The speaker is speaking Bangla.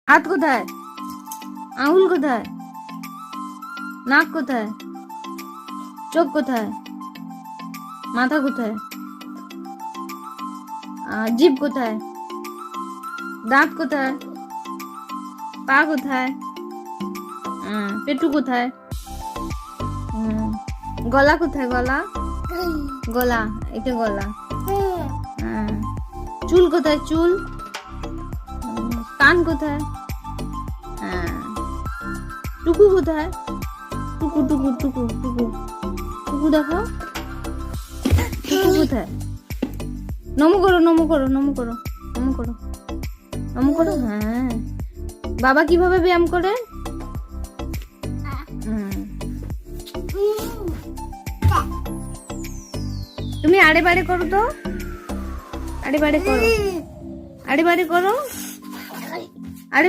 হাত কোথায়? আঙুল কোথায়? নাক কোথায়? চোখ কোথায়? মাথা কোথায়? জিভ কোথায়? দাঁত কোথায়? পা কোথায়? পেটু কোথায়? গলা কোথায়? গলা গলা এটা গলা। চুল কোথায়? চুল। কান কোথায়? টুকু কোথায়? টুকু টুকু টুকু টুকু টুকু দেখো, টুকু কোথায়? নমো করো, নমো করো, নমো করো, নমো করো, নমো করো। হ্যাঁ, বাবা কিভাবে ব্যায়াম করে? তুমি আড়ে বাড়ে করো তো, আড়ে বাড়ে করো, আড়ে বাড়ে করো, আড়ে